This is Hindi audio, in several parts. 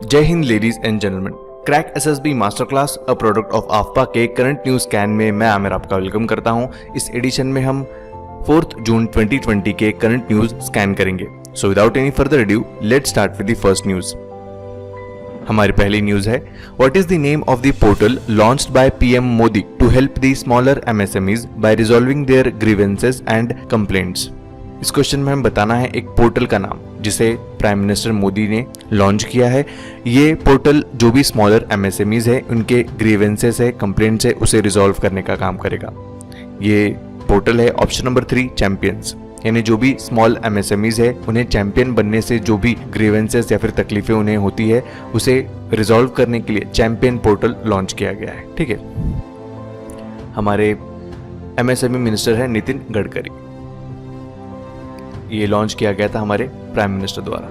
जय Hind ladies and gentleman, crack SSB master class a product of आफ्पा के करंट न्यूज स्कैन में मैं आमिर आपका वेलकम करता हूं। इस एडिशन में हम 4 जून 2020 के करंट न्यूज स्कैन करेंगे। So without any further adieu let's start with the first news. हमारी पहली न्यूज है, what is the name of the portal launched by PM Modi to help the smaller MSMEs by resolving their grievances and complaints. इस क्वेश्चन में हम बताना है एक पोर्टल का नाम जिसे प्राइम मिनिस्टर मोदी ने लॉन्च किया है। ये पोर्टल जो भी स्मॉलर एमएसएमईज है उनके ग्रीवेंसेस है, कंप्लेंट्स है, उसे रिजॉल्व करने का काम करेगा। ये पोर्टल है ऑप्शन नंबर 3 चैंपियंस, यानी जो भी स्मॉल एमएसएमईज है उन्हें चैंपियन बनने से जो भी ग्रीवेंसेस या फिर तकलीफें उन्हें होती है उसे रिजॉल्व करने के लिए चैंपियन पोर्टल लॉन्च किया गया है। ठीक है, हमारे एमएसएमई मिनिस्टर है नितिन गडकरी। ये लॉन्च किया गया था हमारे प्राइम मिनिस्टर द्वारा।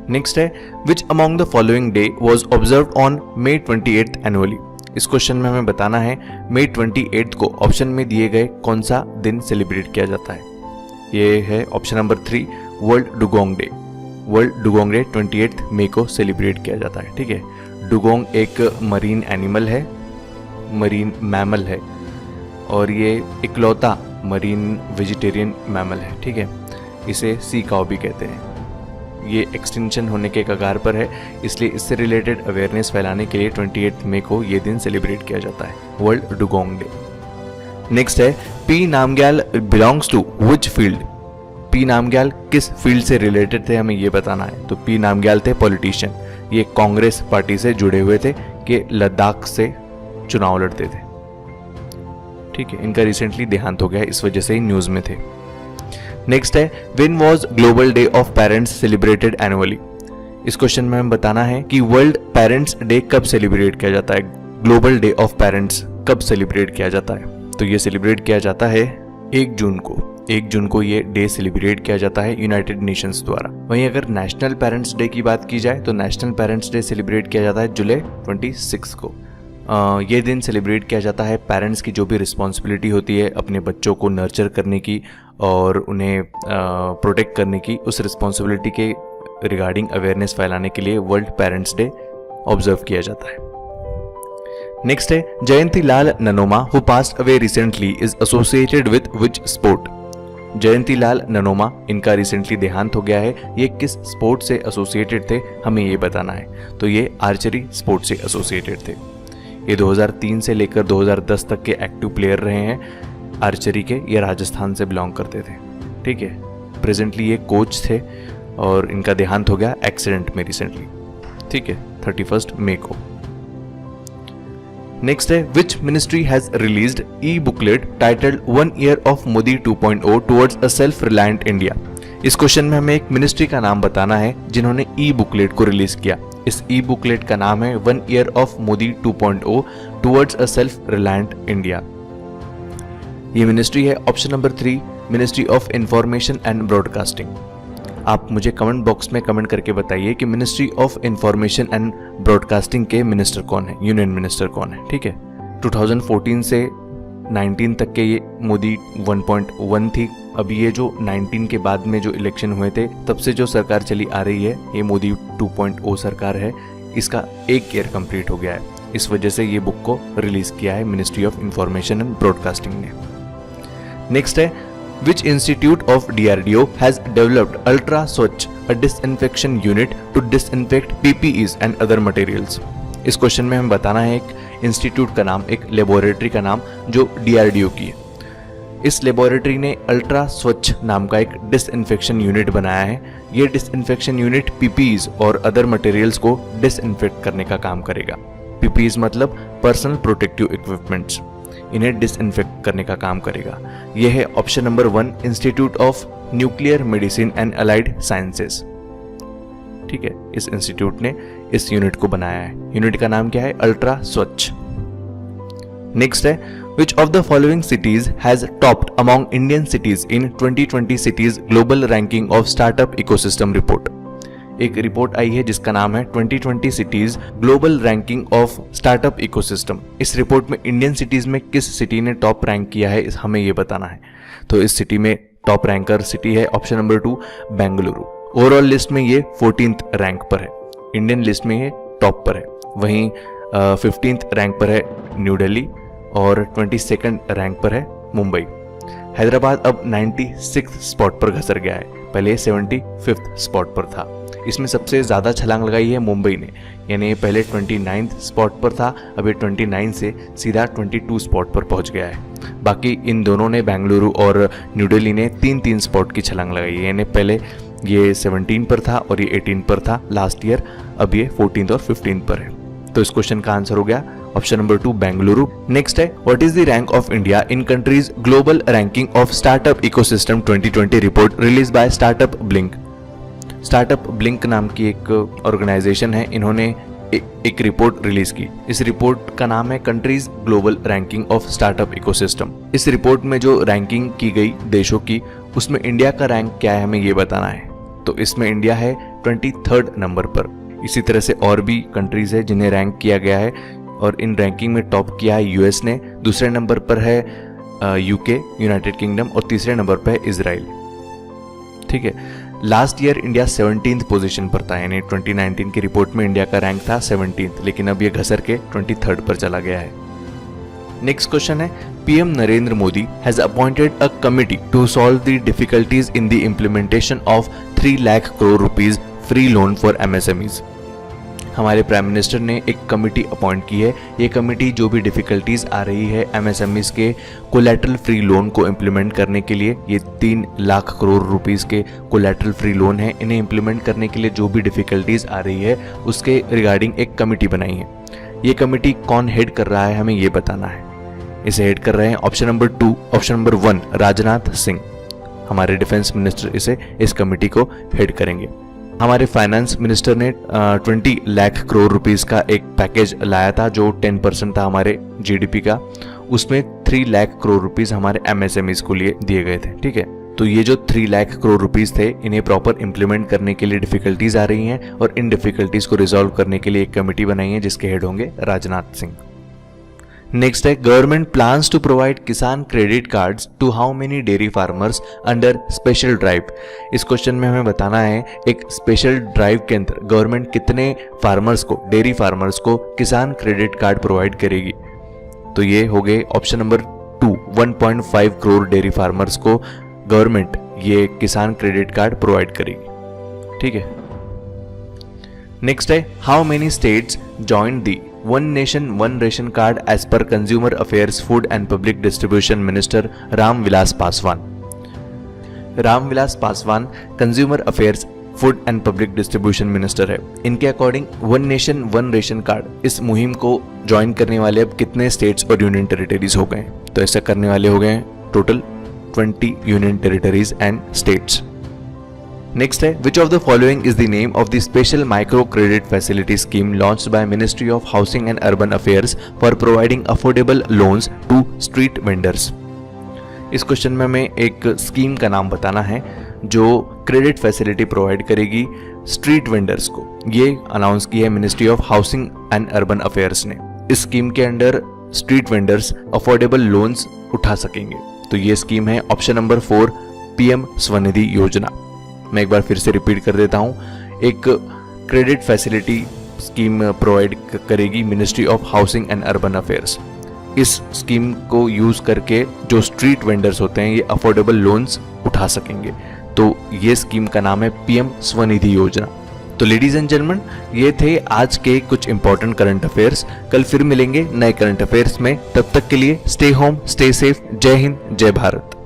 नेक्स्ट है, which among the following day was observed on May 28 annually. इस क्वेश्चन में हमें बताना है May 28 को ऑप्शन में दिए गए कौन सा दिन सेलिब्रेट किया जाता है। ये है option number 3 world dugong day. World dugong day 28 मई को सेलिब्रेट किया जाता है। ठीक है, डुगोंग एक मरीन एनिमल है, मरीन मैमल है और ये इकलौता मरीन वेजिटेरियन मैमल है। ठीक है, इसे सी काउ भी कहते हैं। ये एक्सटिंक्शन होने के कगार पर है, इसलिए इससे रिलेटेड अवेयरनेस फैलाने के लिए 28 मई को ये दिन सेलिब्रेट किया जाता है, वर्ल्ड डुगोंग डे। नेक्स्ट है, P Namgyal belongs to which field. P Namgyal किस फील्ड से रिलेटेड थे हमें ये बताना है। तो पी नामग्याल थे पॉलिटिशियन, ये कांग्रेस पार्टी से जुड़े हुए थे कि लद्दाख से चुनाव लड़ते थे। ठीक है, इनका रिसेंटली देहांत हो गया, इस वजह से ही न्यूज में थे। नेक्स्ट है, when was global day of parents celebrated annually. इस क्वेश्चन में हमें बताना है कि वर्ल्ड पेरेंट्स डे कब सेलिब्रेट किया जाता है, ग्लोबल डे ऑफ पेरेंट्स कब सेलिब्रेट किया जाता है। तो ये सेलिब्रेट किया जाता है 1 जून को। 1 जून को ये डे सेलिब्रेट किया जाता है यूनाइटेड नेशंस द्वारा। वहीं अगर नेशनल पेरेंट्स डे की बात की जाए तो नेशनल पेरेंट्स डे सेलिब्रेट किया जाता है जुलाई 26 को। ये दिन सेलिब्रेट किया जाता है पेरेंट्स की जो भी रिस्पॉन्सिबिलिटी होती है अपने बच्चों को नर्चर करने की और उन्हें प्रोटेक्ट करने की, उस रिस्पॉन्सिबिलिटी के रिगार्डिंग अवेयरनेस फैलाने के लिए वर्ल्ड पेरेंट्स डे ऑब्जर्व किया जाता है। नेक्स्ट है, Jayanti Lal Nanoma who passed away recently is associated with which sport. Jayanti Lal Nanoma, इनका रिसेंटली देहांत हो गया है, ये किस स्पोर्ट से एसोसिएटेड थे हमें ये बताना है। तो ये आर्चरी स्पोर्ट से एसोसिएटेड थे। ये 2003 से लेकर 2010 तक के एक्टिव प्लेयर रहे हैं आर्चरी के। ये राजस्थान से बिलोंग करते थे। ठीक है, प्रेजेंटली ये कोच थे और इनका देहांत हो गया एक्सीडेंट में रिसेंटली। ठीक है, 31 मई को। नेक्स्ट है, which ministry has released E booklet titled 1 year of Modi 2.0 towards a self reliant India. इस क्वेश्चन में हमें एक मिनिस्ट्री का नाम बताना है जिन्होंने ई बुकलेट को रिलीज किया। इस ई बुकलेट का नाम है 1 year of Modi 2.0 towards a self reliant India. ये मिनिस्ट्री है option number 3 ministry of information and broadcasting. आप मुझे कमेंट बॉक्स में कमेंट करके बताइए कि ministry of information and broadcasting के मिनिस्टर कौन है, यूनियन मिनिस्टर कौन है। ठीक है, 2014 से 19 तक के ये मोदी 1.1 थी। अभी ये जो 19 के बाद में जो इलेक्शन हुए थे तब से जो सरकार चली आ रही है ये मोदी 2.0 सरकार है। इसका 1 ईयर कंप्लीट हो गया है, इस वजह से ये बुक को रिलीज किया है ministry of information and broadcasting ने। नेक्स्ट है, which institute of DRDO has developed ultra Swachh a disinfection unit to disinfect PPEs and other materials. इस क्वेश्चन में हमें बताना है एक इंस्टीट्यूट का नाम, एक लेबोरेटरी का नाम जो DRDO की है। इस लेबोरेटरी ने अल्ट्रा स्वच्छ नाम का एक डिसइंफेक्शन यूनिट बनाया है। ये डिसइंफेक्शन यूनिट PPEs और अदर मटेरियल्स को डिसइंफेक्ट करने का काम करेगा। PPEs मतलब पर्सनल प्रोटेक्टिव इक्विपमेंट्स, इन्हें डिसइंफेक्ट करने का काम करेगा। यह है option number 1 institute of nuclear medicine and allied sciences. ठीक है, इस इंस्टीट्यूट ने इस यूनिट को बनाया है। यूनिट का नाम क्या है, अल्ट्रा स्वच्छ। नेक्स्ट है, which of the following cities has topped among Indian cities in 2020 cities global ranking of startup ecosystem report। एक रिपोर्ट आई है जिसका नाम है 2020 cities global ranking of startup ecosystem. इस रिपोर्ट में इंडियन सिटीज में किस सिटी ने टॉप रैंक किया है हमें ये बताना है। तो इस सिटी में टॉप रैंकर सिटी है option number 2 Bengaluru. Overall list में ये 14th रैंक पर है। इंडियन लिस्ट में ये टॉप पर है। वहीं 15th रैंक पर है न्यू दिल्ली और 22nd रैंक पर है मुंबई। हैदराबाद अब 96th स्पॉट पर घसर गया है, पहले 75th स्पॉट पर था। इसमें सबसे ज़्यादा छलांग लगाई है मुंबई ने, यानी पहले 29th स्पॉट पर था, अब ये 29 से सीधा 22 स्पॉट पर पहुंच गया है। बाकी इन दोनों ने, बेंगलुरु और न्यू दिल्ली ने 3-3 स्पॉट की छलांग लगाई है, यानी पहले ये 17 पर था और ये 18 पर था लास्ट ईयर, अब ये 14th और 15th पर है। तो इस क्वेश्चन का आंसर हो गया ऑप्शन नंबर 2 बेंगलुरु। नेक्स्ट है, what is the rank of India in countries global ranking of startup ecosystem 2020 report release by startup blink. Startup blink नाम की एक ऑर्गेनाइजेशन है, इन्होंने एक रिपोर्ट रिलीज की। इस रिपोर्ट का नाम है countries global ranking of startup ecosystem. इस रिपोर्ट में जो रैंकिंग की गई देशों की, उसमें इंडिया का रैंक क्या है हमें ये बताना है। तो इसमें इंडिया है 23rd नंबर पर। इसी तरह से और भी कंट्रीज है जिन्हें रैंक किया गया है और इन रैंकिंग में टॉप किया है यूएस ने, दूसरे नंबर पर है यूके यूनाइटेड किंगडम और तीसरे नंबर पर है इजराइल। ठीक है, last year India 17th position पर था, यानी 2019 की रिपोर्ट में इंडिया का रैंक था 17th, लेकिन अब ये घसर के 23rd पर चला गया है। नेक्स्ट क्वेश्चन है, PM Narendra Modi has appointed a committee to solve the difficulties in the implementation of 3 lakh crore rupees free loan for MSMEs. हमारे प्राइम मिनिस्टर ने एक कमेटी अपॉइंट की है। ये कमेटी जो भी डिफिकल्टीज आ रही है एमएसएमईज के कोलैटरल फ्री लोन को इम्प्लीमेंट करने के लिए, ये 3 लाख करोड़ रुपीस के कोलैटरल फ्री लोन है, इन्हें इम्प्लीमेंट करने के लिए जो भी डिफिकल्टीज आ रही है उसके रिगार्डिंग एक कमेटी बनाई है। ये कमेटी कौन हेड कर रहा है हमें ये बताना है। इसे हेड कर रहे हैं option number 2, option number 1 Rajnath Singh. हमारे डिफेंस मिनिस्टर इस कमेटी को हेड करेंगे। हमारे फाइनेंस मिनिस्टर ने 20 लाख करोड़ रुपीस का एक पैकेज लाया था जो 10% था हमारे जीडीपी का, उसमें 3 लाख करोड़ रुपीस हमारे एमएसएमईज को लिए दिए गए थे। ठीक है, तो ये जो 3 लाख करोड़ रुपीस थे, इन्हें प्रॉपर इंप्लीमेंट करने के लिए डिफिकल्टीज आ रही हैं और इन डिफिकल्टीज को रिजॉल्व करने के लिए एक कमेटी बनाई है जिसके हेड होंगे राजनाथ सिंह। नेक्स्ट है, government plans to provide Kisan credit cards to how many dairy farmers under special drive. इस क्वेश्चन में हमें बताना है एक स्पेशल ड्राइव के अंदर गवर्नमेंट कितने फार्मर्स को, डेयरी फार्मर्स को किसान क्रेडिट कार्ड प्रोवाइड करेगी। तो ये हो गए option number 2, 1.5 crore dairy farmers को गवर्नमेंट ये किसान क्रेडिट कार्ड प्रोवाइड करेगी। ठीक है, नेक्स्ट है, how many states joined the one nation one ration card as per consumer affairs food and public distribution minister Ram Vilas Paswan. Ram Vilas Paswan consumer affairs food and public distribution minister है। इनके according one nation one ration card इस मुहिम को ज्वाइन करने वाले अब कितने स्टेट्स और यूनियन टेरिटरीज हो गए? तो ऐसा करने वाले हो गए total 20 union territories and states. Next है, which of the following is the name of the special micro credit facility scheme launched by ministry of housing and urban affairs for providing affordable loans to street vendors. इस क्वेश्चन में हमें एक स्कीम का नाम बताना है जो क्रेडिट फैसिलिटी प्रोवाइड करेगी स्ट्रीट वेंडर्स को। ये अनाउंस की है ministry of housing and urban affairs ने। इस स्कीम के under street vendors affordable loans उठा सकेंगे। तो ये स्कीम है ऑप्शन नंबर 4 पीएम स्वनिधि योजना। मैं एक बार फिर से रिपीट कर देता हूं, एक क्रेडिट फैसिलिटी स्कीम प्रोवाइड करेगी ministry of housing and urban affairs. इस स्कीम को यूज करके जो स्ट्रीट वेंडर्स होते हैं ये अफोर्डेबल लोन्स उठा सकेंगे। तो ये स्कीम का नाम है पीएम स्वनिधि योजना। तो लेडीज एंड जेंटलमैन, ये थे आज के कुछ इंपॉर्टेंट करंट अफेयर्स। कल फिर मिलेंगे नए करंट अफेयर्स में। तब तक के लिए स्टे होम, स्टे सेफ। जय हिंद, जय भारत।